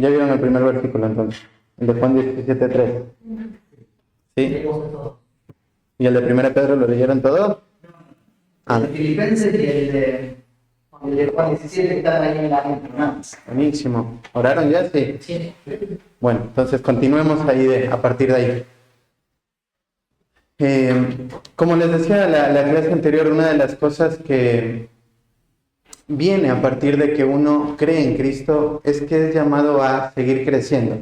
Ya vieron el primer versículo entonces, el de Juan 17:3. ¿Sí? ¿Y el de 1 Pedro lo leyeron todo? El de Filipenses y el de Juan 17 están ahí en la ¿no? Buenísimo. ¿Oraron ya? Sí. Sí. Bueno, entonces continuemos ahí a partir de ahí. Como les decía la clase anterior, una de las cosas que viene a partir de que uno cree en Cristo es que es llamado a seguir creciendo,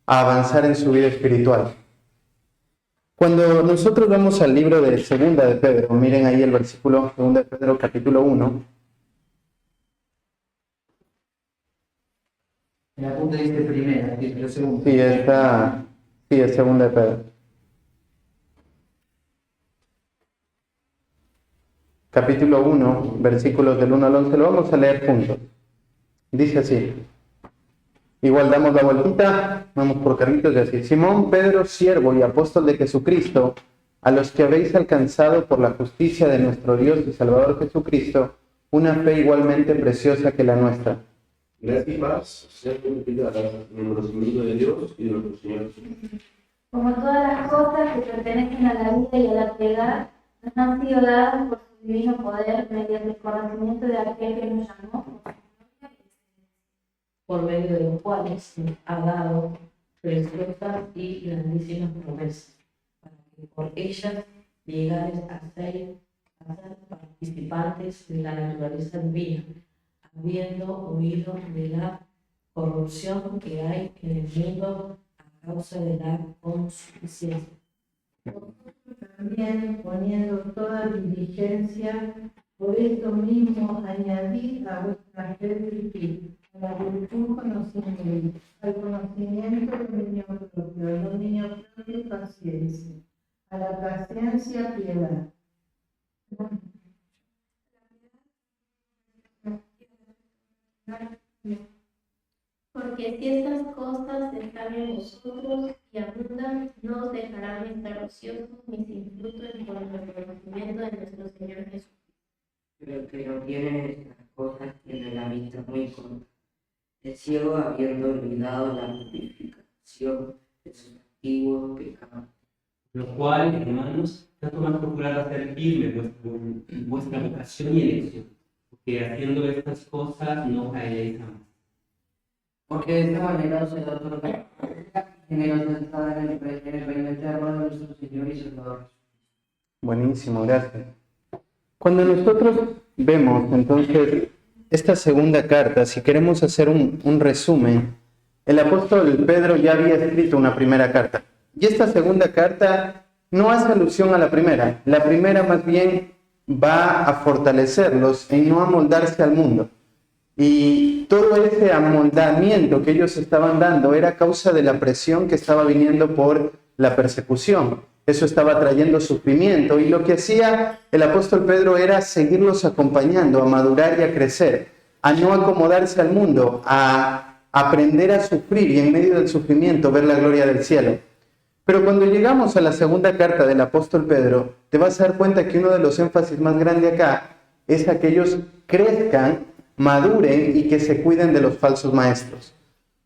a avanzar en su vida espiritual. Cuando nosotros vamos al libro de Segunda de Pedro, miren ahí el versículo 2 de Pedro capítulo 1. En la punta dice primera, aquí pero segunda. Sí, es Segunda de Pedro. Capítulo 1, versículos del 1 al 11, lo vamos a leer juntos. Dice así. Igual damos la vueltita, vamos por carritos y así. Simón, Pedro, siervo y apóstol de Jesucristo, a los que habéis alcanzado por la justicia de nuestro Dios y Salvador Jesucristo, una fe igualmente preciosa que la nuestra. Gracia y paz sean multiplicadas en el conocimiento de Dios y de nuestro Señor Jesucristo. Como todas las cosas que pertenecen a la vida y a la piedad, nos han sido dadas por su divino poder mediante el conocimiento de aquel que nos llamó, por medio de los cuales nos ha dado preciosas y grandísimas promesas, para que por ellas llegares a ser participantes de la naturaleza divina, habiendo huido de la corrupción que hay en el mundo a causa de la consuficiencia. También poniendo toda diligencia, por esto mismo añadid a vuestra fe virtud, a la virtud conocimiento, al conocimiento dominio propio, al dominio propio paciencia, a la paciencia piedad. porque si estas cosas están en vosotros y abundan, no os dejarán estar ociosos ni sin fruto en cuanto al conocimiento de nuestro Señor Jesús. Pero el que no tiene estas cosas tiene la vista muy corta. El ciego habiendo olvidado la purificación de sus antiguos pecados. Lo cual, hermanos, tanto más procurar hacer firme vuestra vocación y elección, porque haciendo estas cosas no caeréis jamás. Porque de esta manera os da otorgada generosa entrada en el reino eterno de nuestro Señor y Salvador. Buenísimo, gracias. Cuando nosotros vemos entonces esta segunda carta, si queremos hacer un resumen, el apóstol Pedro ya había escrito una primera carta. Y esta segunda carta no hace alusión a la primera. La primera más bien va a fortalecerlos en no amoldarse al mundo. Y todo ese amoldamiento que ellos estaban dando era a causa de la presión que estaba viniendo por la persecución. Eso estaba trayendo sufrimiento. Y lo que hacía el apóstol Pedro era seguirlos acompañando, a madurar y a crecer, a no acomodarse al mundo, a aprender a sufrir y en medio del sufrimiento ver la gloria del cielo. Pero cuando llegamos a la segunda carta del apóstol Pedro, te vas a dar cuenta que uno de los énfasis más grandes acá es a que ellos crezcan, maduren y que se cuiden de los falsos maestros.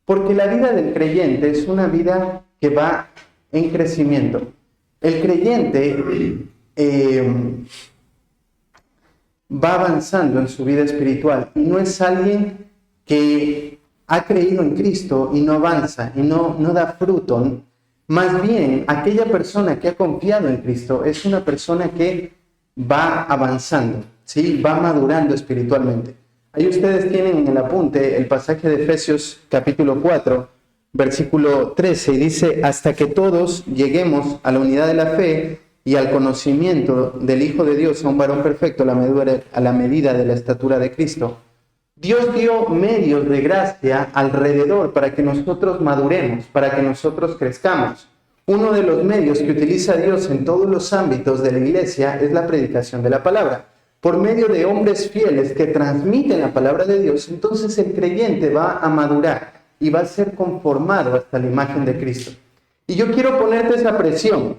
Porque la vida del creyente es una vida que va en crecimiento. El creyente va avanzando en su vida espiritual y no es alguien que ha creído en Cristo y no avanza y no da fruto. Más bien, aquella persona que ha confiado en Cristo es una persona que va avanzando, ¿sí? Va madurando espiritualmente. Ahí ustedes tienen en el apunte el pasaje de Efesios capítulo 4, versículo 13, y dice, hasta que todos lleguemos a la unidad de la fe y al conocimiento del Hijo de Dios, a un varón perfecto, a la medida de la estatura de Cristo. Dios dio medios de gracia alrededor para que nosotros maduremos, para que nosotros crezcamos. Uno de los medios que utiliza Dios en todos los ámbitos de la iglesia es la predicación de la palabra. Por medio de hombres fieles que transmiten la palabra de Dios, entonces el creyente va a madurar y va a ser conformado hasta la imagen de Cristo. Y yo quiero ponerte esa presión.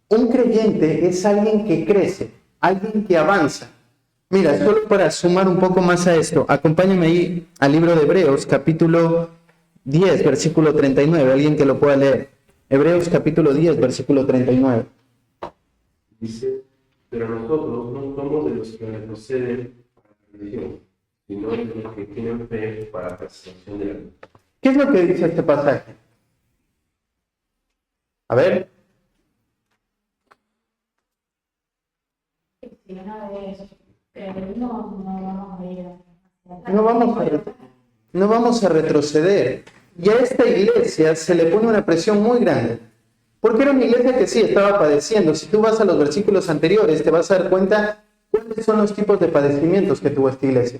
Un creyente es alguien que crece, alguien que avanza. Mira, solo para sumar un poco más a esto, acompáñame ahí al libro de Hebreos, capítulo 10, versículo 39, alguien que lo pueda leer. Hebreos capítulo 10, versículo 39. Dice, pero nosotros no somos de los que retroceden a la religión, sino de los que tienen fe para la preservación de la vida. ¿Qué es lo que dice este pasaje? A ver. Si una vez creemos, no vamos a ir No vamos a retroceder. Y a esta iglesia se le pone una presión muy grande. Porque era una iglesia que sí estaba padeciendo. Si tú vas a los versículos anteriores, te vas a dar cuenta cuáles son los tipos de padecimientos que tuvo esta iglesia.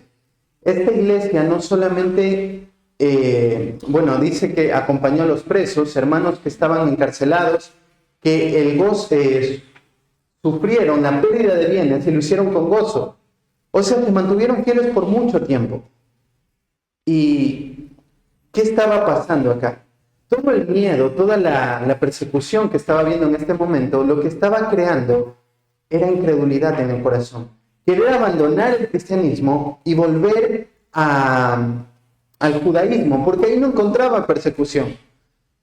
Esta iglesia no solamente, dice que acompañó a los presos, hermanos que estaban encarcelados, que el gozo, sufrieron la pérdida de bienes y lo hicieron con gozo. O sea, se mantuvieron fieles por mucho tiempo. ¿Y qué estaba pasando acá? Todo el miedo, toda la persecución que estaba viendo en este momento, lo que estaba creando era incredulidad en el corazón. Querer abandonar el cristianismo y volver al judaísmo, porque ahí no encontraba persecución.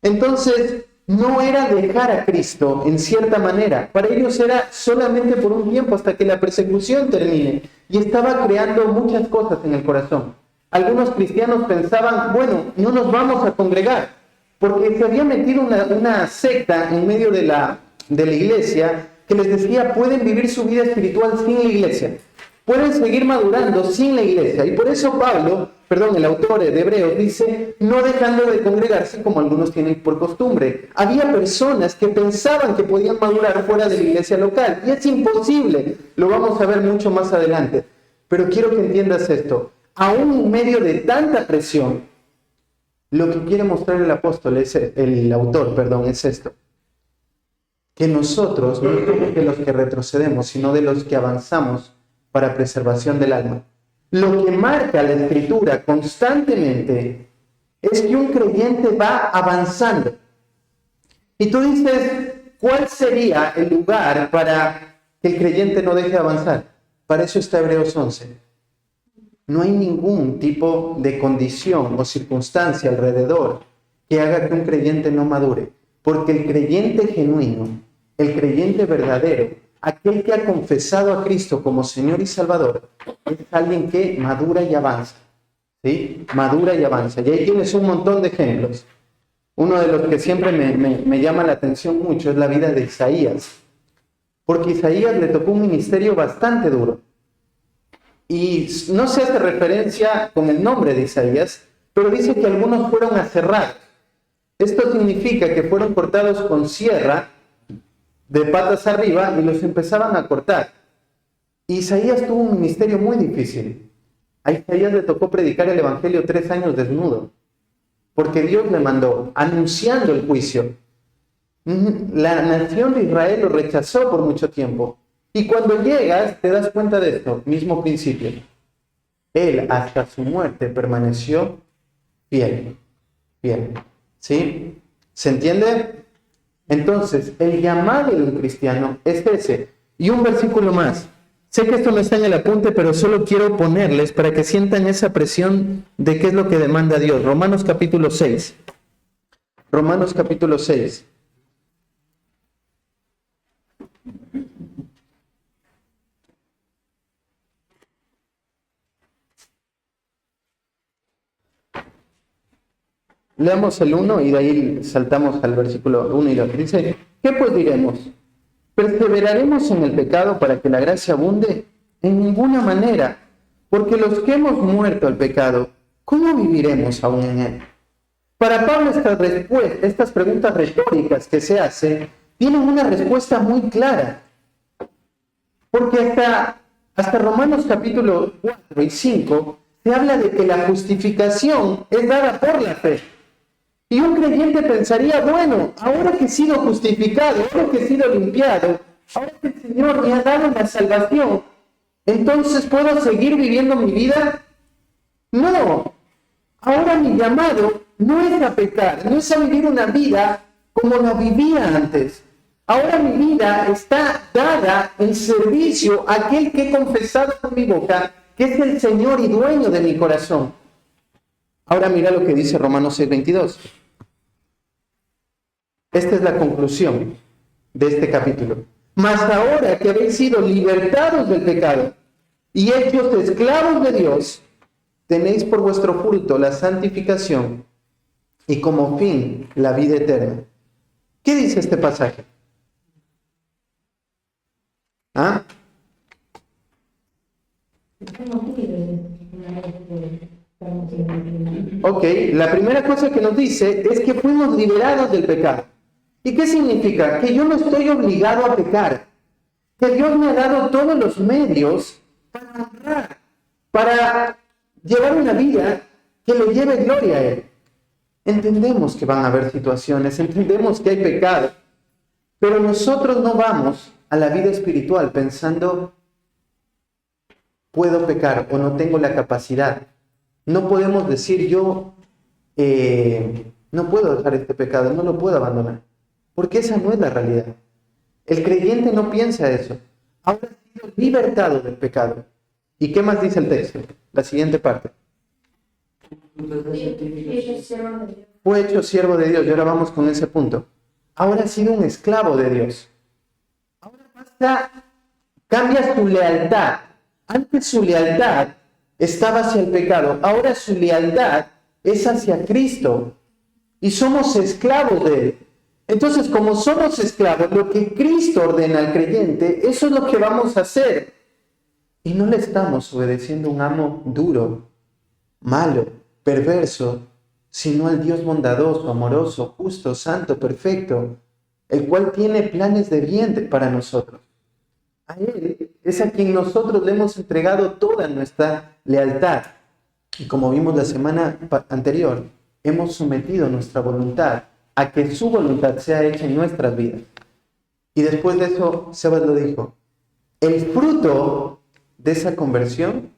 Entonces, no era dejar a Cristo en cierta manera. Para ellos era solamente por un tiempo hasta que la persecución termine. Y estaba creando muchas cosas en el corazón. Algunos cristianos pensaban, bueno, no nos vamos a congregar, porque se había metido una secta en medio de la iglesia que les decía, pueden vivir su vida espiritual sin la iglesia, pueden seguir madurando sin la iglesia. Y por eso el autor de Hebreos dice, no dejando de congregarse como algunos tienen por costumbre. Había personas que pensaban que podían madurar fuera de la iglesia local, y es imposible, lo vamos a ver mucho más adelante. Pero quiero que entiendas esto, aún en medio de tanta presión, lo que quiere mostrar el autor es esto, que nosotros no somos de los que retrocedemos, sino de los que avanzamos para preservación del alma. Lo que marca la Escritura constantemente es que un creyente va avanzando. Y tú dices, ¿cuál sería el lugar para que el creyente no deje de avanzar? Para eso está Hebreos 11. No hay ningún tipo de condición o circunstancia alrededor que haga que un creyente no madure. Porque el creyente genuino, el creyente verdadero, aquel que ha confesado a Cristo como Señor y Salvador, es alguien que madura y avanza. ¿Sí? Madura y avanza. Y ahí tienes un montón de ejemplos. Uno de los que siempre me llama la atención mucho es la vida de Isaías. Porque Isaías le tocó un ministerio bastante duro. Y no se hace referencia con el nombre de Isaías, pero dice que algunos fueron aserrados. Esto significa que fueron cortados con sierra de patas arriba y los empezaban a cortar. Isaías tuvo un ministerio muy difícil. A Isaías le tocó predicar el evangelio 3 años desnudo, porque Dios le mandó, anunciando el juicio. La nación de Israel lo rechazó por mucho tiempo. Y cuando llegas, te das cuenta de esto, mismo principio. Él hasta su muerte permaneció fiel. ¿Sí? ¿Se entiende? Entonces, el llamado de un cristiano es ese. Y un versículo más. Sé que esto no está en el apunte, pero solo quiero ponerles para que sientan esa presión de qué es lo que demanda Dios. Romanos capítulo 6. Romanos capítulo 6. Leamos el 1 y de ahí saltamos al versículo 1 y 2. Dice, ¿qué pues diremos? ¿Perseveraremos en el pecado para que la gracia abunde? En ninguna manera, porque los que hemos muerto al pecado, ¿cómo viviremos aún en él? Para Pablo estas preguntas retóricas que se hacen tienen una respuesta muy clara. Porque hasta Romanos capítulo 4 y 5 se habla de que la justificación es dada por la fe. Y un creyente pensaría, bueno, ahora que he sido justificado, ahora que he sido limpiado, ahora que el Señor me ha dado la salvación, entonces ¿puedo seguir viviendo mi vida? No, ahora mi llamado no es a pecar, no es a vivir una vida como la vivía antes. Ahora mi vida está dada en servicio a aquel que he confesado con mi boca, que es el Señor y dueño de mi corazón. Ahora mira lo que dice Romanos 6:22. Esta es la conclusión de este capítulo. Mas ahora que habéis sido libertados del pecado y hechos esclavos de Dios, tenéis por vuestro fruto la santificación y como fin la vida eterna. ¿Qué dice este pasaje? ¿Ah? Ok, la primera cosa que nos dice es que fuimos liberados del pecado. ¿Y qué significa? Que yo no estoy obligado a pecar. Que Dios me ha dado todos los medios para honrar, para llevar una vida que le lleve gloria a Él. Entendemos que van a haber situaciones, entendemos que hay pecado, pero nosotros no vamos a la vida espiritual pensando, puedo pecar o no tengo la capacidad. No podemos decir yo, no puedo dejar este pecado, no lo puedo abandonar, porque esa no es la realidad. El creyente no piensa eso. Ahora ha sido libertado del pecado. ¿Y qué más dice el texto? La siguiente parte. Fue hecho siervo de Dios, y ahora vamos con ese punto. Ahora ha sido un esclavo de Dios. Ahora cambias tu lealtad. Antes su lealtad estaba hacia el pecado, ahora su lealtad es hacia Cristo. Y somos esclavos de Él. Entonces, como somos esclavos, lo que Cristo ordena al creyente, eso es lo que vamos a hacer. Y no le estamos obedeciendo a un amo duro, malo, perverso, sino al Dios bondadoso, amoroso, justo, santo, perfecto, el cual tiene planes de bien para nosotros. A Él es a quien nosotros le hemos entregado toda nuestra lealtad. Y como vimos la semana anterior, hemos sometido nuestra voluntad a que su voluntad sea hecha en nuestras vidas. Y después de eso, Sebas lo dijo, el fruto de esa conversión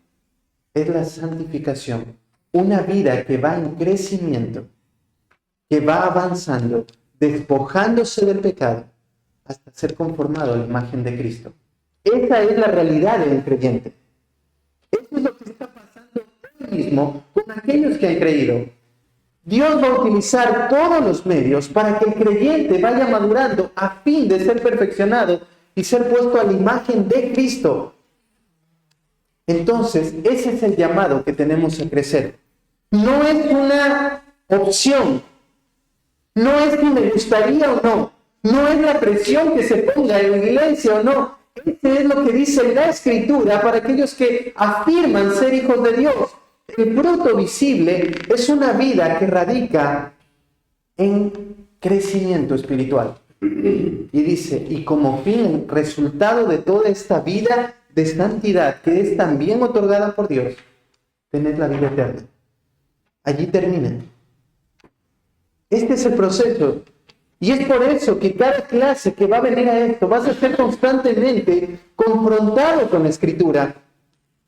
es la santificación. Una vida que va en crecimiento, que va avanzando, despojándose del pecado, hasta ser conformado a la imagen de Cristo. Esa es la realidad del creyente. Eso es lo que está pasando hoy mismo con aquellos que han creído. Dios va a utilizar todos los medios para que el creyente vaya madurando a fin de ser perfeccionado y ser puesto a la imagen de Cristo. Entonces, ese es el llamado que tenemos a crecer. No es una opción. No es si me gustaría o no. No es la presión que se ponga en la iglesia o no. Ese es lo que dice la Escritura para aquellos que afirman ser hijos de Dios. El fruto visible es una vida que radica en crecimiento espiritual. Y dice, y como fin, resultado de toda esta vida de santidad que es también otorgada por Dios, tened la vida eterna. Allí termina. Este es el proceso. Y es por eso que cada clase que va a venir a esto, vas a ser constantemente confrontado con la Escritura,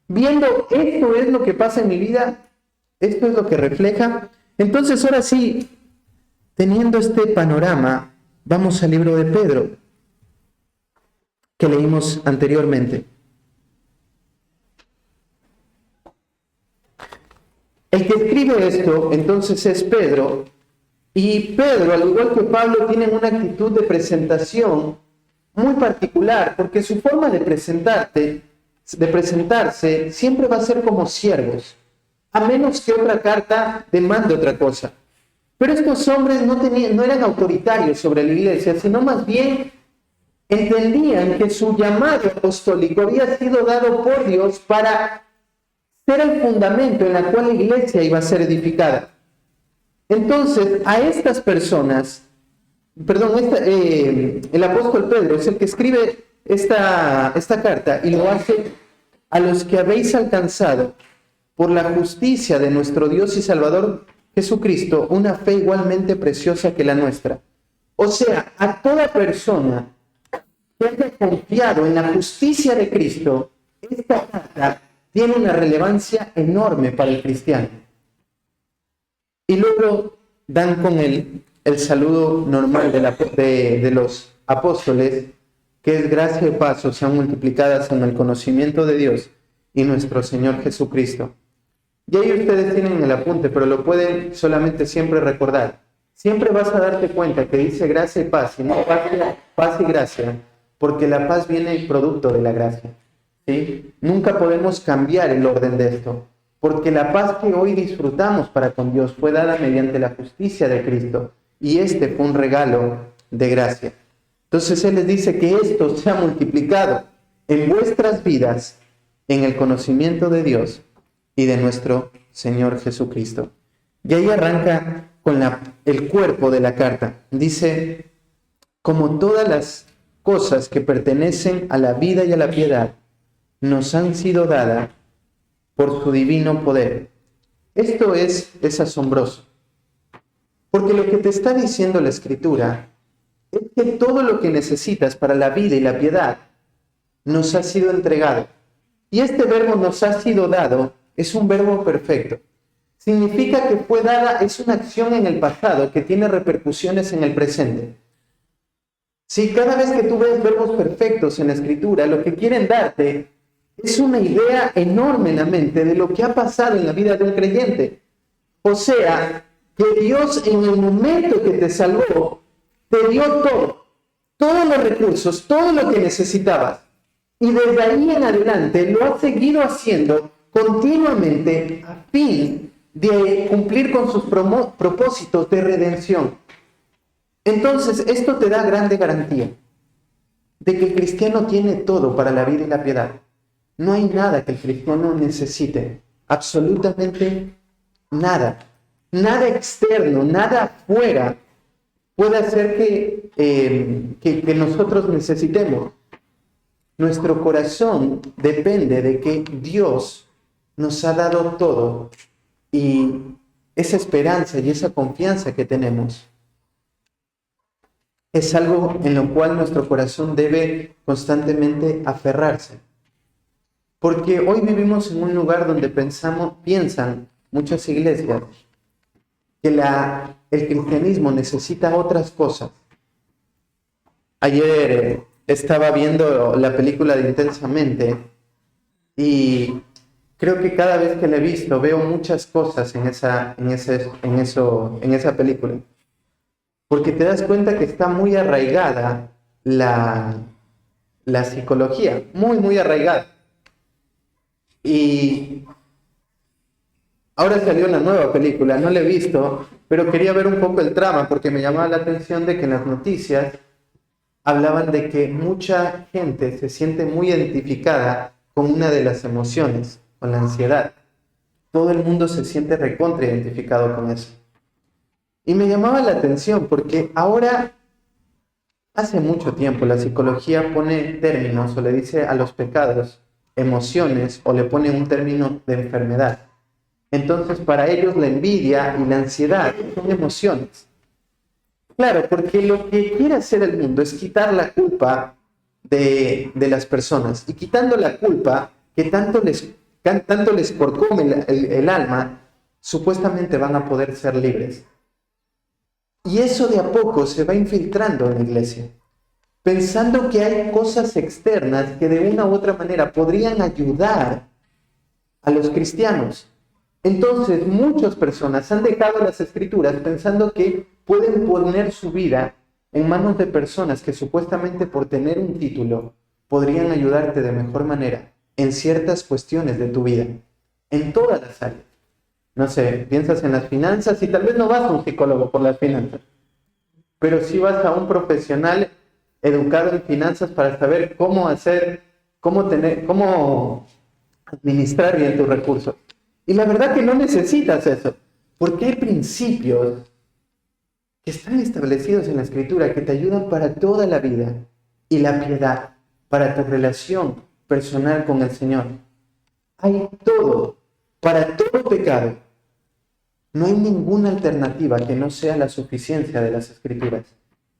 viendo esto es lo que pasa en mi vida, esto es lo que refleja. Entonces ahora sí, teniendo este panorama, vamos al libro de Pedro, que leímos anteriormente. El que escribe esto, entonces, es Pedro, y Pedro, al igual que Pablo, tiene una actitud de presentación muy particular, porque su forma de presentarse siempre va a ser como siervos, a menos que otra carta demande otra cosa. Pero estos hombres no eran autoritarios sobre la iglesia, sino más bien entendían que su llamado apostólico había sido dado por Dios para ser el fundamento en la cual la iglesia iba a ser edificada. Entonces, a estas personas, el apóstol Pedro es el que escribe esta carta y lo hace a los que habéis alcanzado por la justicia de nuestro Dios y Salvador Jesucristo una fe igualmente preciosa que la nuestra. O sea, a toda persona que haya confiado en la justicia de Cristo, esta carta tiene una relevancia enorme para el cristiano. Y luego dan con el saludo normal de los apóstoles, que es gracia y paz sean multiplicadas en el conocimiento de Dios y nuestro Señor Jesucristo. Y ahí ustedes tienen el apunte, pero lo pueden solamente siempre recordar. Siempre vas a darte cuenta que dice gracia y paz, y no paz y gracia, porque la paz viene producto de la gracia. ¿Sí? Nunca podemos cambiar el orden de esto, porque la paz que hoy disfrutamos para con Dios fue dada mediante la justicia de Cristo, y este fue un regalo de gracia. Entonces Él les dice que esto se ha multiplicado en vuestras vidas en el conocimiento de Dios y de nuestro Señor Jesucristo. Y ahí arranca con el cuerpo de la carta. Dice, como todas las cosas que pertenecen a la vida y a la piedad, nos han sido dadas por su divino poder. Esto es asombroso, porque lo que te está diciendo la Escritura es que todo lo que necesitas para la vida y la piedad nos ha sido entregado. Y este verbo nos ha sido dado es un verbo perfecto. Significa que fue dada, es una acción en el pasado que tiene repercusiones en el presente. Si cada vez que tú ves verbos perfectos en la Escritura, lo que quieren darte es una idea enorme en la mente de lo que ha pasado en la vida de un creyente. O sea, que Dios en el momento que te salvó, te dio todos los recursos, todo lo que necesitabas. Y desde ahí en adelante lo ha seguido haciendo continuamente a fin de cumplir con sus propósitos de redención. Entonces, esto te da grande garantía de que el cristiano tiene todo para la vida y la piedad. No hay nada que el cristiano necesite, absolutamente nada. Nada externo, nada afuera puede hacer que nosotros necesitemos. Nuestro corazón depende de que Dios nos ha dado todo, y esa esperanza y esa confianza que tenemos es algo en lo cual nuestro corazón debe constantemente aferrarse. Porque hoy vivimos en un lugar donde piensan muchas iglesias que el cristianismo necesita otras cosas. Ayer estaba viendo la película de Intensamente y creo que cada vez que la he visto veo muchas cosas en esa película. Porque te das cuenta que está muy arraigada la psicología, muy, muy arraigada. Y ahora salió la nueva película, no la he visto, pero quería ver un poco el trama porque me llamaba la atención de que en las noticias hablaban de que mucha gente se siente muy identificada con una de las emociones, con la ansiedad. Todo el mundo se siente recontra identificado con eso. Y me llamaba la atención porque ahora, hace mucho tiempo, la psicología pone términos o le dice a los pecados emociones o le pone un término de enfermedad. Entonces, para ellos la envidia y la ansiedad son emociones. Claro, porque lo que quiere hacer el mundo es quitar la culpa de las personas. Y quitando la culpa que tanto les corcome el alma, supuestamente van a poder ser libres. Y eso de a poco se va infiltrando en la iglesia, pensando que hay cosas externas que de una u otra manera podrían ayudar a los cristianos. Entonces, muchas personas han dejado las Escrituras pensando que pueden poner su vida en manos de personas que supuestamente por tener un título podrían ayudarte de mejor manera en ciertas cuestiones de tu vida, en todas las áreas. No sé, piensas en las finanzas y tal vez no vas a un psicólogo por las finanzas, pero sí vas a un profesional educado en finanzas para saber cómo administrar bien tus recursos. Y la verdad que no necesitas eso, porque hay principios que están establecidos en la Escritura que te ayudan para toda la vida y la piedad, para tu relación personal con el Señor. Hay todo, para todo pecado. No hay ninguna alternativa que no sea la suficiencia de las Escrituras.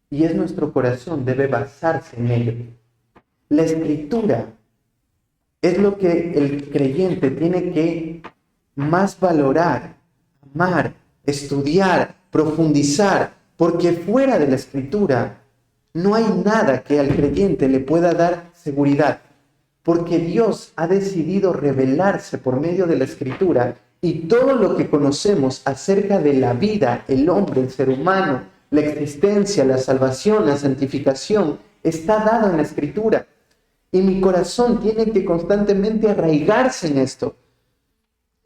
Y es nuestro corazón, debe basarse en ello. La Escritura es lo que el creyente tiene que más valorar, amar, estudiar, profundizar, porque fuera de la Escritura no hay nada que al creyente le pueda dar seguridad, porque Dios ha decidido revelarse por medio de la Escritura Y todo lo que conocemos acerca de la vida, el hombre, el ser humano, la existencia, la salvación, la santificación, está dado en la Escritura. Y mi corazón tiene que constantemente arraigarse en esto.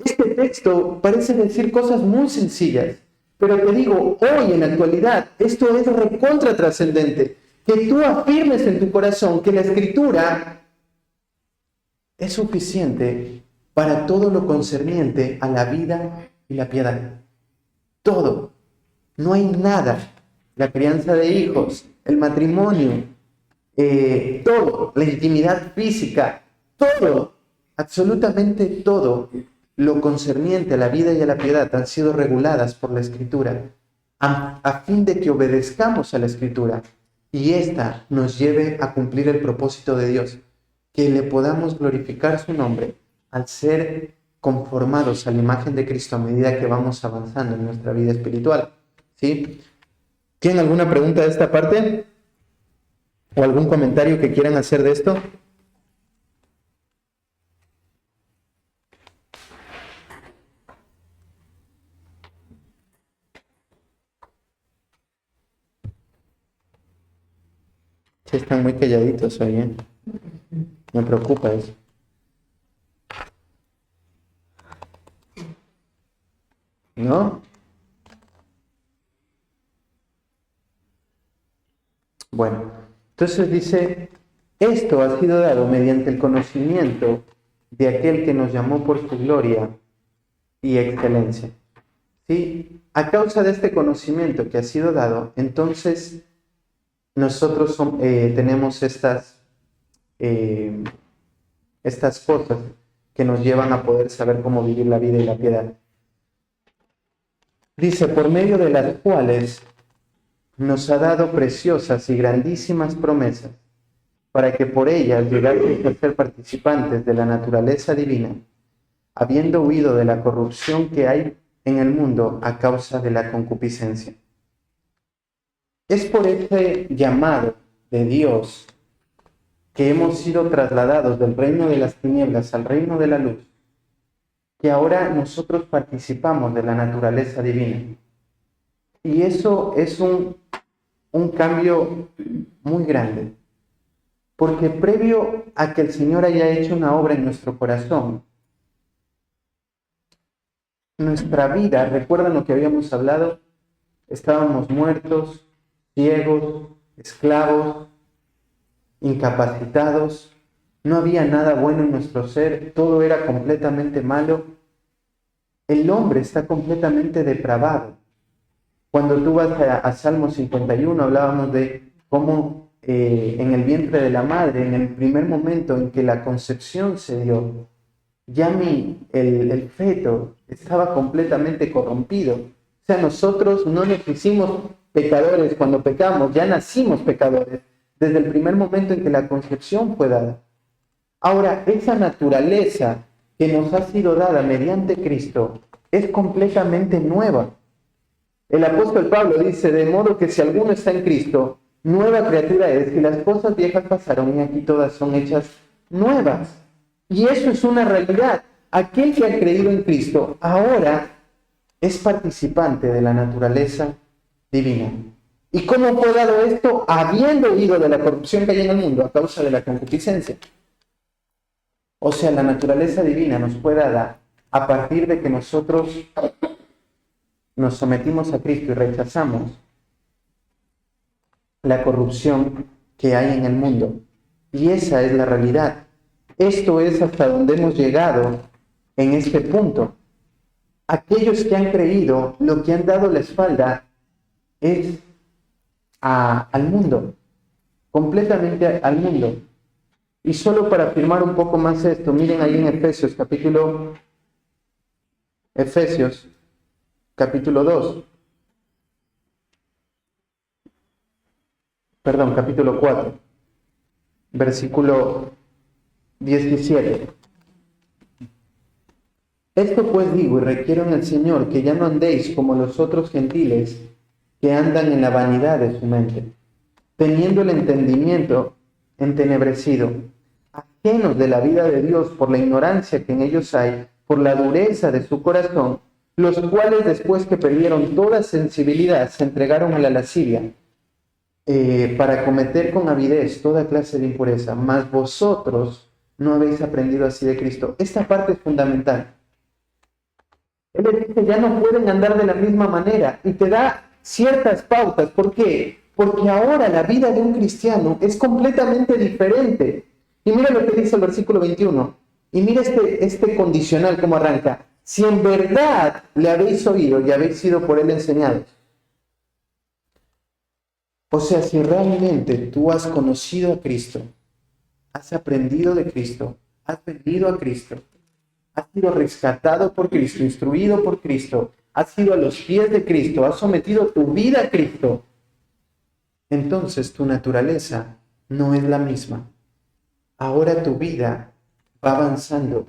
Este texto parece decir cosas muy sencillas, pero te digo, hoy en la actualidad, esto es recontra trascendente. Que tú afirmes en tu corazón que la Escritura es suficiente para todo lo concerniente a la vida y la piedad. Todo. No hay nada. La crianza de hijos, el matrimonio, todo, la intimidad física, todo, absolutamente todo lo concerniente a la vida y a la piedad han sido reguladas por la Escritura a fin de que obedezcamos a la Escritura y ésta nos lleve a cumplir el propósito de Dios, que le podamos glorificar su nombre al ser conformados a la imagen de Cristo a medida que vamos avanzando en nuestra vida espiritual. ¿Sí? ¿Tienen alguna pregunta de esta parte? ¿O algún comentario que quieran hacer de esto? Sí, están muy calladitos hoy, ¿eh? Me preocupa eso. ¿No? Bueno, entonces dice, esto ha sido dado mediante el conocimiento de aquel que nos llamó por su gloria y excelencia. ¿Sí? A causa de este conocimiento que ha sido dado, entonces nosotros tenemos estas cosas que nos llevan a poder saber cómo vivir la vida y la piedad. Dice, por medio de las cuales nos ha dado preciosas y grandísimas promesas, para que por ellas llegaseis a ser participantes de la naturaleza divina, habiendo huido de la corrupción que hay en el mundo a causa de la concupiscencia. Es por ese llamado de Dios que hemos sido trasladados del reino de las tinieblas al reino de la luz, que ahora nosotros participamos de la naturaleza divina. Y eso es un cambio muy grande, porque previo a que el Señor haya hecho una obra en nuestro corazón, nuestra vida, recuerdan lo que habíamos hablado, estábamos muertos, ciegos, esclavos, incapacitados, no había nada bueno en nuestro ser, todo era completamente malo. El hombre está completamente depravado. Cuando tú vas a Salmo 51, hablábamos de cómo en el vientre de la madre, en el primer momento en que la concepción se dio, ya el feto estaba completamente corrompido. O sea, nosotros no nos hicimos pecadores cuando pecamos, ya nacimos pecadores desde el primer momento en que la concepción fue dada. Ahora, esa naturaleza que nos ha sido dada mediante Cristo es completamente nueva. El apóstol Pablo dice, de modo que si alguno está en Cristo, nueva criatura es, y las cosas viejas pasaron y aquí todas son hechas nuevas. Y eso es una realidad. Aquel que ha creído en Cristo ahora es participante de la naturaleza divina. ¿Y cómo fue dado esto? Habiendo huido de la corrupción que hay en el mundo a causa de la concupiscencia. O sea, la naturaleza divina nos fue dada a partir de que nosotros nos sometimos a Cristo y rechazamos la corrupción que hay en el mundo. Y esa es la realidad. Esto es hasta donde hemos llegado en este punto. Aquellos que han creído, lo que han dado la espalda es al mundo, completamente al mundo. Y solo para afirmar un poco más esto, miren ahí en Efesios capítulo 4, versículo 17. Esto pues digo y requiero en el Señor que ya no andéis como los otros gentiles que andan en la vanidad de su mente, teniendo el entendimiento entenebrecido, ajenos de la vida de Dios por la ignorancia que en ellos hay, por la dureza de su corazón, los cuales después que perdieron toda sensibilidad se entregaron a la lascivia para cometer con avidez toda clase de impureza. Mas vosotros no habéis aprendido así de Cristo. Esta parte es fundamental. Él le dice, ya no pueden andar de la misma manera y te da ciertas pautas. ¿Por qué? Porque ahora la vida de un cristiano es completamente diferente. Y mira lo que dice el versículo 21. Y mira este condicional cómo arranca. Si en verdad le habéis oído y habéis sido por él enseñados. O sea, si realmente tú has conocido a Cristo, has aprendido de Cristo, has venido a Cristo, has sido rescatado por Cristo, instruido por Cristo, has ido a los pies de Cristo, has sometido tu vida a Cristo, entonces tu naturaleza no es la misma. Ahora tu vida va avanzando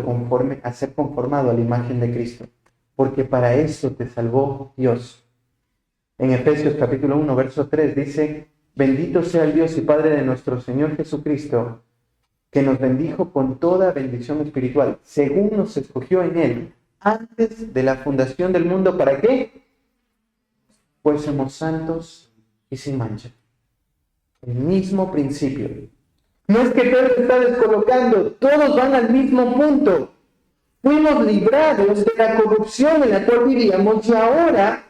conforme a ser conformado a la imagen de Cristo, porque para eso te salvó Dios. En Efesios capítulo 1, verso 3 dice, bendito sea el Dios y Padre de nuestro Señor Jesucristo, que nos bendijo con toda bendición espiritual, según nos escogió en Él, antes de la fundación del mundo. ¿Para qué? Pues somos santos y sin mancha. El mismo principio. No es que Pedro está descolocando, todos van al mismo punto. Fuimos librados de la corrupción en la cual vivíamos y ahora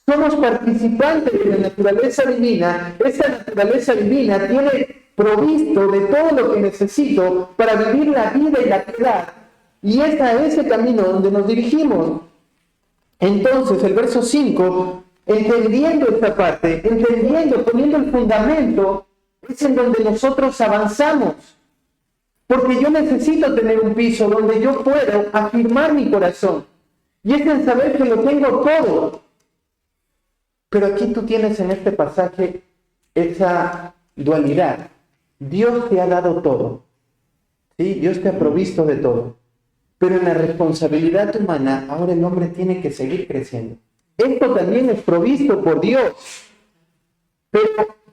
somos participantes de la naturaleza divina. Esta naturaleza divina tiene provisto de todo lo que necesito para vivir la vida y la piedad. Y es a ese camino donde nos dirigimos. Entonces, el verso 5, entendiendo esta parte, poniendo el fundamento, es en donde nosotros avanzamos. Porque yo necesito tener un piso donde yo puedo afirmar mi corazón. Y es en saber que lo tengo todo. Pero aquí tú tienes en este pasaje esa dualidad. Dios te ha dado todo. ¿Sí? Dios te ha provisto de todo. Pero en la responsabilidad humana, ahora el hombre tiene que seguir creciendo. Esto también es provisto por Dios. Pero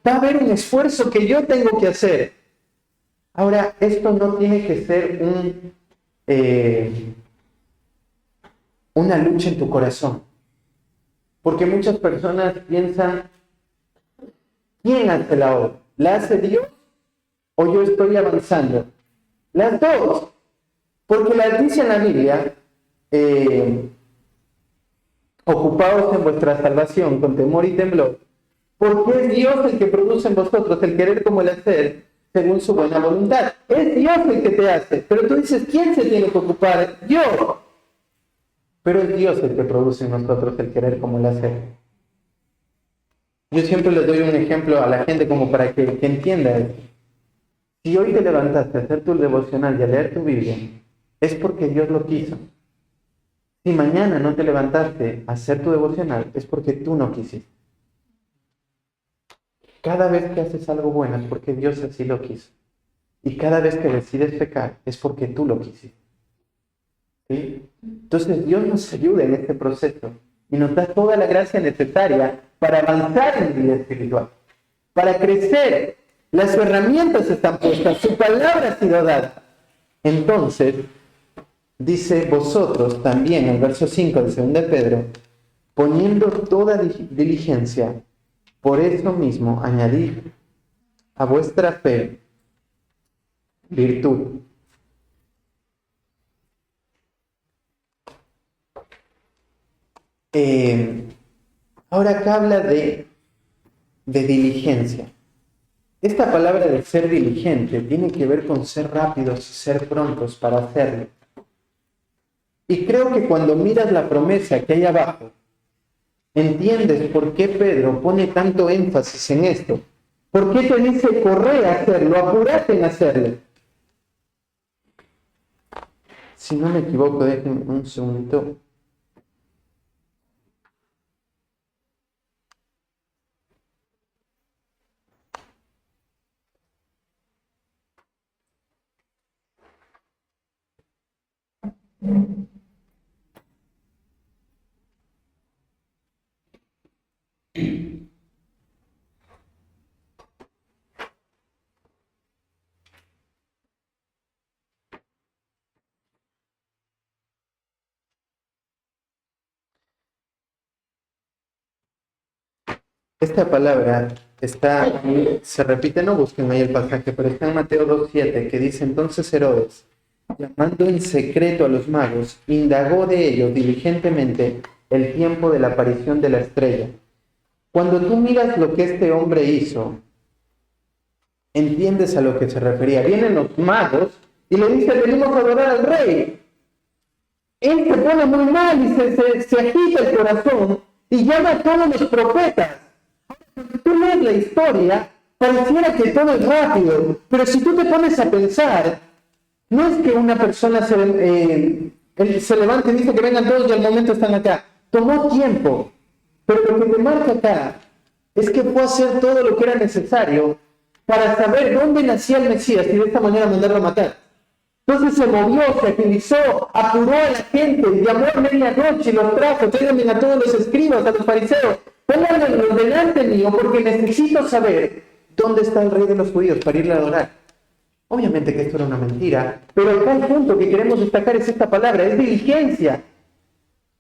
va a haber un esfuerzo que yo tengo que hacer. Ahora, esto no tiene que ser una lucha en tu corazón. Porque muchas personas piensan, ¿quién hace la obra? ¿La hace Dios o yo estoy avanzando? Las dos. Porque las dice en la Biblia, ocupaos en vuestra salvación con temor y temblor, porque es Dios el que produce en vosotros el querer como el hacer, según su buena voluntad. Es Dios el que te hace. Pero tú dices, ¿quién se tiene que ocupar? Yo. Pero es Dios el que produce en nosotros el querer como el hacer. Yo siempre les doy un ejemplo a la gente como para que entienda esto. Si hoy te levantaste a hacer tu devocional y a leer tu Biblia, es porque Dios lo quiso. Si mañana no te levantaste a hacer tu devocional, es porque tú no quisiste. Cada vez que haces algo bueno es porque Dios así lo quiso. Y cada vez que decides pecar es porque tú lo quisiste. ¿Sí? Entonces Dios nos ayuda en este proceso y nos da toda la gracia necesaria para avanzar en la vida espiritual, para crecer. Las herramientas están puestas, su palabra ha sido dada. Entonces, dice vosotros también, en el verso 5 de 2 de Pedro, poniendo toda diligencia, por eso mismo añadid a vuestra fe virtud. Ahora acá habla de diligencia. Esta palabra de ser diligente tiene que ver con ser rápidos, ser prontos para hacerlo. Y creo que cuando miras la promesa que hay abajo, entiendes por qué Pedro pone tanto énfasis en esto. ¿Por qué te dice corre a hacerlo, apúrate en hacerlo? Si no me equivoco, déjenme un segundito. Esta palabra se repite, no busquen ahí el pasaje, pero está en Mateo 2:7, que dice: entonces Herodes, llamando en secreto a los magos, indagó de ellos diligentemente el tiempo de la aparición de la estrella. Cuando tú miras lo que este hombre hizo, entiendes a lo que se refería. Vienen los magos y le dicen: venimos a adorar al rey. Él se pone muy mal y se agita el corazón y llama a todos los profetas. Si tú lees la historia, pareciera que todo es rápido, pero si tú te pones a pensar, no es que una persona se levante y dice que vengan todos y al momento están acá. Tomó tiempo, pero lo que te marca acá es que fue a hacer todo lo que era necesario para saber dónde nacía el Mesías y de esta manera mandarlo a matar. Entonces se movió, se agilizó, apuró a la gente, llamó a medianoche y los trajo: tráiganme a todos los escribas, a los fariseos, pónganlos delante mío porque necesito saber dónde está el rey de los judíos para irle a adorar. Obviamente que esto era una mentira, pero acá el punto que queremos destacar es esta palabra: es diligencia,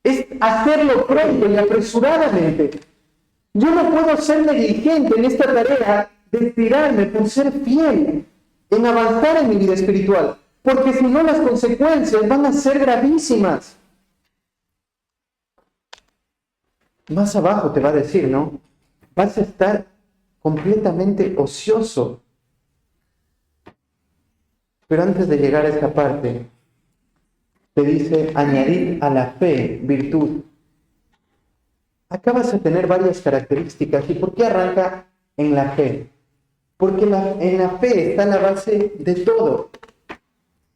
es hacerlo pronto y apresuradamente. Yo no puedo ser negligente en esta tarea de estirarme por ser fiel, en avanzar en mi vida espiritual, porque si no las consecuencias van a ser gravísimas. Más abajo te va a decir, ¿no? Vas a estar completamente ocioso. Pero antes de llegar a esta parte, te dice: añadir a la fe virtud. Acá vas a tener varias características. ¿Y por qué arranca en la fe? Porque en la fe está la base de todo.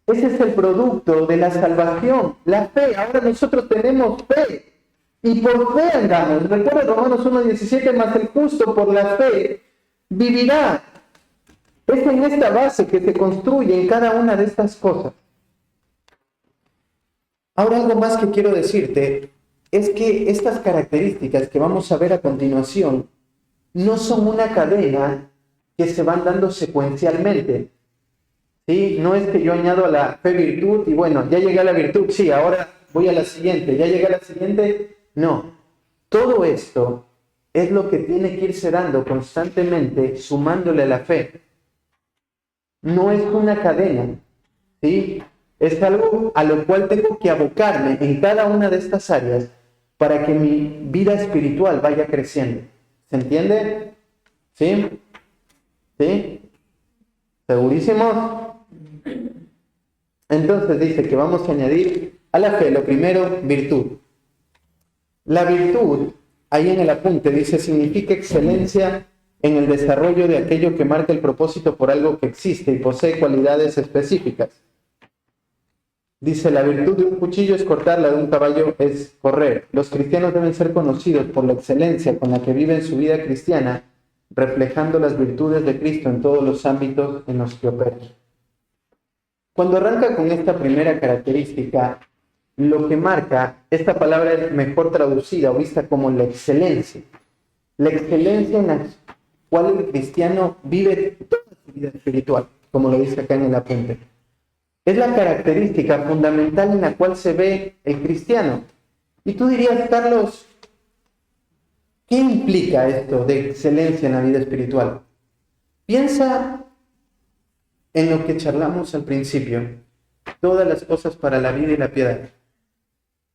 Ese es el producto de la salvación, la fe. Ahora nosotros tenemos fe y por fe andamos. Recuerda Romanos 1:17: más el justo por la fe vivirá. Es en esta base que se construye en cada una de estas cosas. Ahora, algo más que quiero decirte es que estas características que vamos a ver a continuación no son una cadena que se van dando secuencialmente. ¿Sí? No es que yo añado a la fe virtud y bueno, ya llegué a la virtud, sí, ahora voy a la siguiente, ya llegué a la siguiente. No, todo esto es lo que tiene que irse dando constantemente, sumándole a la fe. No es una cadena, ¿sí? Es algo a lo cual tengo que abocarme en cada una de estas áreas para que mi vida espiritual vaya creciendo. ¿Se entiende? ¿Sí? ¿Sí? ¿Segurísimos? Entonces dice que vamos a añadir a la fe, lo primero, virtud. La virtud, ahí en el apunte, dice: significa excelencia en el desarrollo de aquello que marca el propósito por algo que existe y posee cualidades específicas. Dice: la virtud de un cuchillo es cortar, la de un caballo es correr. Los cristianos deben ser conocidos por la excelencia con la que viven su vida cristiana, reflejando las virtudes de Cristo en todos los ámbitos en los que operan. Cuando arranca con esta primera característica, lo que marca, esta palabra es mejor traducida o vista como la excelencia. La excelencia en la cual el cristiano vive toda su vida espiritual, como lo dice acá en el apunte. Es la característica fundamental en la cual se ve el cristiano. Y tú dirías: Carlos, ¿qué implica esto de excelencia en la vida espiritual? Piensa en lo que charlamos al principio, todas las cosas para la vida y la piedad.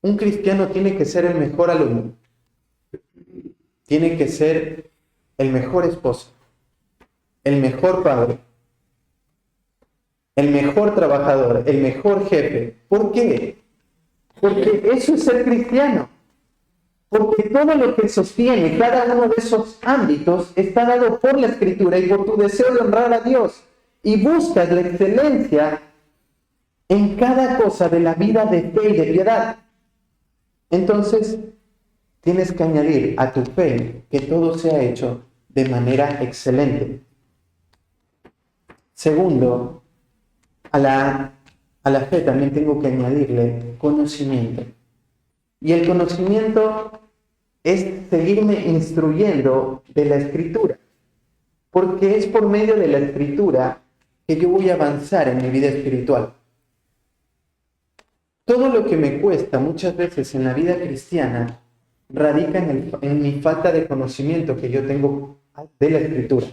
Un cristiano tiene que ser el mejor alumno, tiene que ser el mejor esposo, el mejor padre, el mejor trabajador, el mejor jefe. ¿Por qué? Porque eso es ser cristiano. Porque todo lo que sostiene cada uno de esos ámbitos está dado por la Escritura y por tu deseo de honrar a Dios. Y buscas la excelencia en cada cosa de la vida de fe y de piedad. Entonces, tienes que añadir a tu fe que todo sea hecho de manera excelente. Segundo, a la fe también tengo que añadirle conocimiento. Y el conocimiento es seguirme instruyendo de la Escritura. Porque es por medio de la Escritura que yo voy a avanzar en mi vida espiritual. Todo lo que me cuesta muchas veces en la vida cristiana radica en mi falta de conocimiento que yo tengo de la Escritura.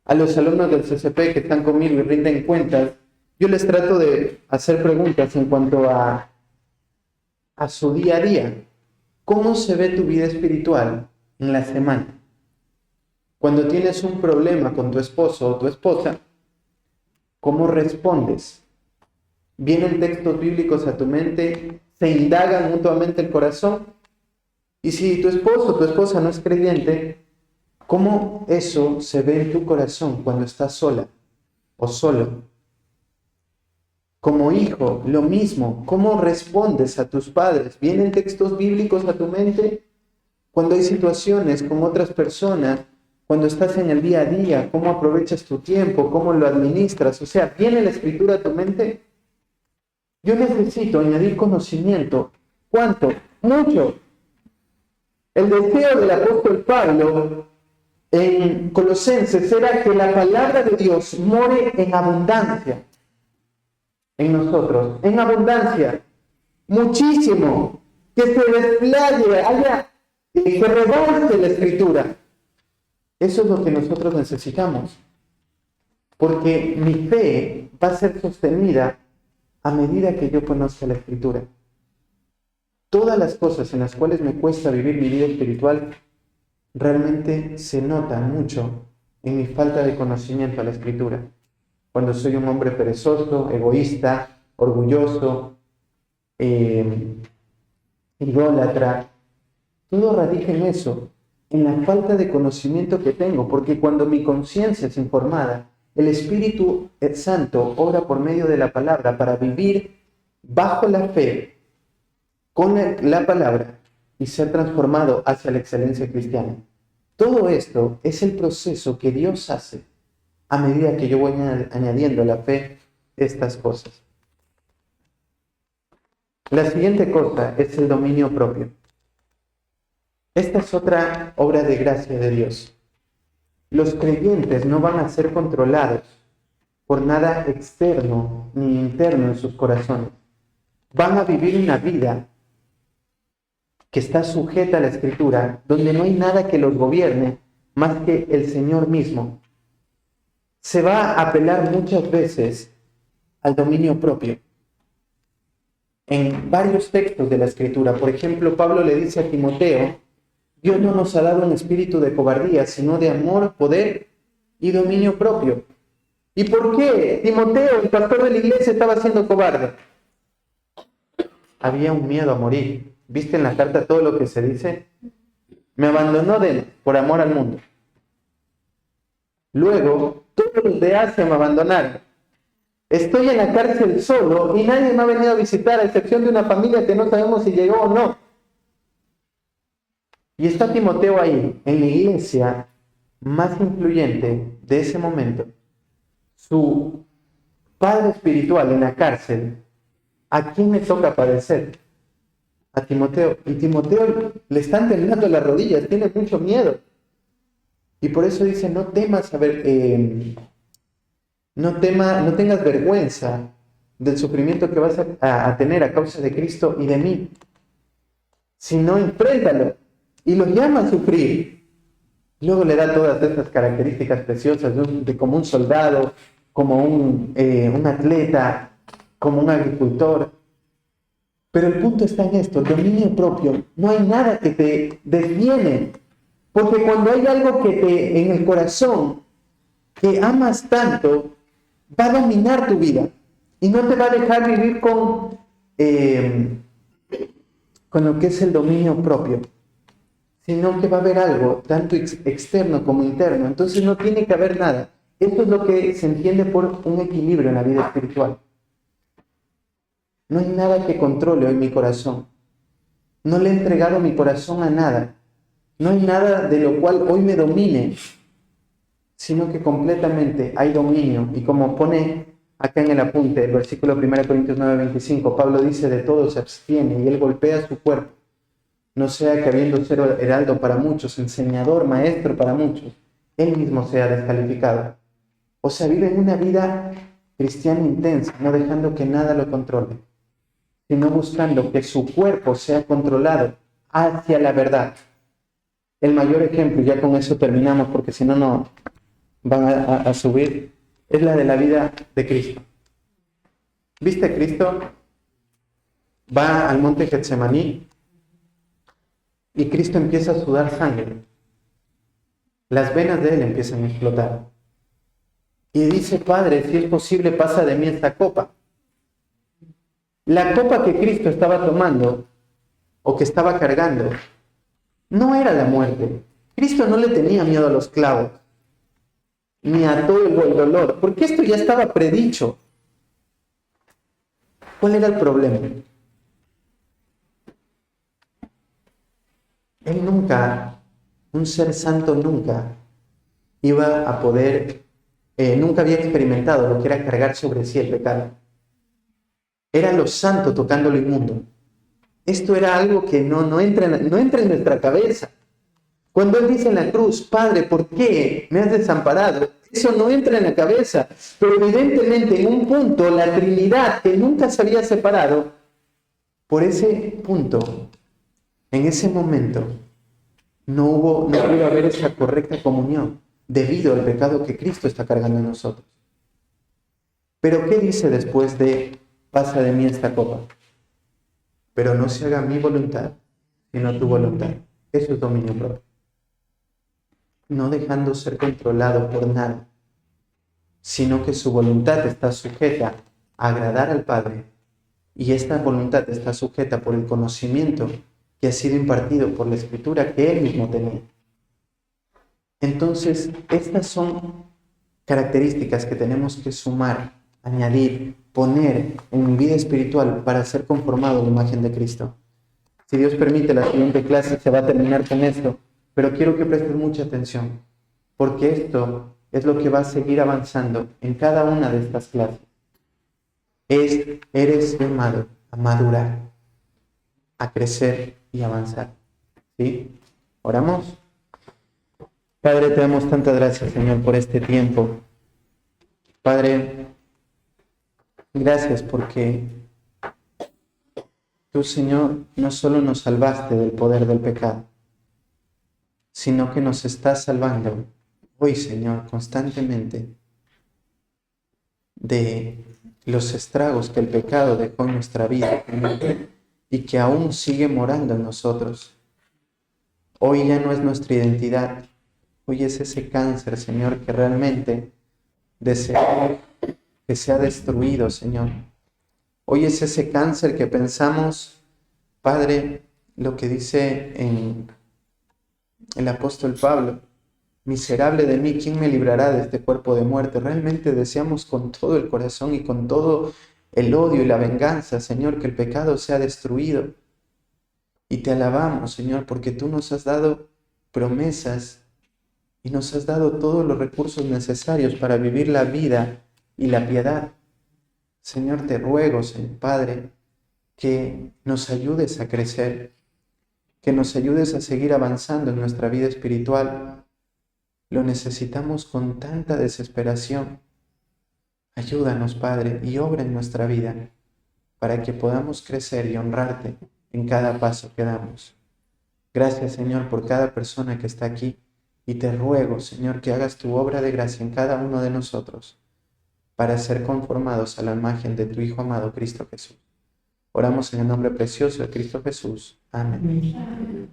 A los alumnos del CCP que están conmigo y rinden cuentas, yo les trato de hacer preguntas en cuanto a su día a día. ¿Cómo se ve tu vida espiritual en la semana? Cuando tienes un problema con tu esposo o tu esposa, ¿cómo respondes? ¿Vienen textos bíblicos a tu mente? ¿Se indagan mutuamente el corazón? Y si tu esposo o tu esposa no es creyente, ¿cómo eso se ve en tu corazón cuando estás sola o solo? Como hijo, lo mismo. ¿Cómo respondes a tus padres? ¿Vienen textos bíblicos a tu mente? Cuando hay situaciones con otras personas, cuando estás en el día a día, ¿cómo aprovechas tu tiempo? ¿Cómo lo administras? O sea, ¿viene la Escritura a tu mente? Yo necesito añadir conocimiento. ¿Cuánto? Mucho. El deseo del apóstol Pablo en Colosenses era que la palabra de Dios more en abundancia en nosotros, en abundancia, muchísimo, que se desplaye, que rebalse la Escritura. Eso es lo que nosotros necesitamos, porque mi fe va a ser sostenida a medida que yo conozca la Escritura. Todas las cosas en las cuales me cuesta vivir mi vida espiritual realmente se notan mucho en mi falta de conocimiento a la Escritura. Cuando soy un hombre perezoso, egoísta, orgulloso, idólatra, todo radica en eso, en la falta de conocimiento que tengo, porque cuando mi conciencia es informada, el Espíritu Santo obra por medio de la palabra para vivir bajo la fe, con la palabra, y ser transformado hacia la excelencia cristiana. Todo esto es el proceso que Dios hace a medida que yo voy añadiendo a la fe estas cosas. La siguiente cosa es el dominio propio. Esta es otra obra de gracia de Dios. Los creyentes no van a ser controlados por nada externo ni interno en sus corazones. Van a vivir una vida que está sujeta a la Escritura, donde no hay nada que los gobierne más que el Señor mismo. Se va a apelar muchas veces al dominio propio. En varios textos de la Escritura, por ejemplo, Pablo le dice a Timoteo, Dios no nos ha dado un espíritu de cobardía, sino de amor, poder y dominio propio. ¿Y por qué Timoteo, el pastor de la iglesia, estaba siendo cobarde? Había un miedo a morir. ¿Viste en la carta todo lo que se dice? Me abandonó por amor al mundo. Luego, todos los de Asia me abandonaron. Estoy en la cárcel solo y nadie me ha venido a visitar, a excepción de una familia que no sabemos si llegó o no. Y está Timoteo ahí, en la iglesia más influyente de ese momento. Su padre espiritual en la cárcel. ¿A quién le toca padecer? A Timoteo. Y Timoteo le están temblando las rodillas, tiene mucho miedo. Y por eso dice, no temas, no tengas vergüenza del sufrimiento que vas a tener a causa de Cristo y de mí. Sino enfréntalo. Y lo llama a sufrir. Luego le da todas estas características preciosas de como un soldado, como un atleta, como un agricultor. Pero el punto está en esto, el dominio propio. No hay nada que te desviene. Porque cuando hay algo en el corazón que amas tanto, va a dominar tu vida. Y no te va a dejar vivir con lo que es el dominio propio. Sino que va a haber algo, tanto externo como interno. Entonces no tiene que haber nada. Esto es lo que se entiende por un equilibrio en la vida espiritual. No hay nada que controle hoy mi corazón. No le he entregado mi corazón a nada. No hay nada de lo cual hoy me domine, sino que completamente hay dominio. Y como pone acá en el apunte, el versículo 1 Corintios 9:25, Pablo dice, de todo se abstiene y él golpea su cuerpo. No sea que habiendo sido heraldo para muchos, enseñador, maestro para muchos, él mismo sea descalificado. O sea, vive en una vida cristiana intensa, no dejando que nada lo controle, sino buscando que su cuerpo sea controlado hacia la verdad. El mayor ejemplo, y ya con eso terminamos porque si no, no van a subir, es la de la vida de Cristo. ¿Viste a Cristo? Va al monte Getsemaní y Cristo empieza a sudar sangre. Las venas de él empiezan a explotar. Y dice, Padre, si es posible, pasa de mí esta copa. La copa que Cristo estaba tomando o que estaba cargando no era la muerte. Cristo no le tenía miedo a los clavos, ni a todo el dolor, porque esto ya estaba predicho. ¿Cuál era el problema? Él nunca, un ser santo nunca iba a poder, nunca había experimentado lo que era cargar sobre sí el pecado. Era lo santo tocando lo inmundo. Esto era algo que no entra en nuestra cabeza. Cuando Él dice en la cruz, Padre, ¿por qué me has desamparado? Eso no entra en la cabeza. Pero evidentemente en un punto la Trinidad, que nunca se había separado, por ese punto, en ese momento, no pudo haber esa correcta comunión debido al pecado que Cristo está cargando en nosotros. Pero ¿qué dice después de pasa de mí esta copa? Pero no se haga mi voluntad, sino tu voluntad. Eso es dominio propio. No dejando ser controlado por nada, sino que su voluntad está sujeta a agradar al Padre, y esta voluntad está sujeta por el conocimiento que ha sido impartido por la Escritura que Él mismo tenía. Entonces, estas son características que tenemos que sumar, añadir, poner en mi vida espiritual para ser conformado a la imagen de Cristo. Si Dios permite, la siguiente clase se va a terminar con esto, pero quiero que prestes mucha atención, porque esto es lo que va a seguir avanzando en cada una de estas clases. Eres llamado a madurar, a crecer y avanzar. ¿Sí? ¿Oramos? Padre, te damos tantas gracias, Señor, por este tiempo. Padre, gracias porque tú, Señor, no solo nos salvaste del poder del pecado, sino que nos estás salvando hoy, Señor, constantemente de los estragos que el pecado dejó en nuestra vida y que aún sigue morando en nosotros. Hoy ya no es nuestra identidad, hoy es ese cáncer, Señor, que realmente deseamos que sea destruido, Señor. Hoy es ese cáncer que pensamos, Padre, lo que dice en el apóstol Pablo, miserable de mí, ¿quién me librará de este cuerpo de muerte? Realmente deseamos con todo el corazón y con todo el odio y la venganza, Señor, que el pecado sea destruido. Y te alabamos, Señor, porque tú nos has dado promesas y nos has dado todos los recursos necesarios para vivir la vida y la piedad. Señor, te ruego, Señor Padre, que nos ayudes a crecer, que nos ayudes a seguir avanzando en nuestra vida espiritual. Lo necesitamos con tanta desesperación. Ayúdanos, Padre, y obra en nuestra vida para que podamos crecer y honrarte en cada paso que damos. Gracias, Señor, por cada persona que está aquí y te ruego, Señor, que hagas tu obra de gracia en cada uno de nosotros para ser conformados a la imagen de tu Hijo amado, Cristo Jesús. Oramos en el nombre precioso de Cristo Jesús. Amén. Amén.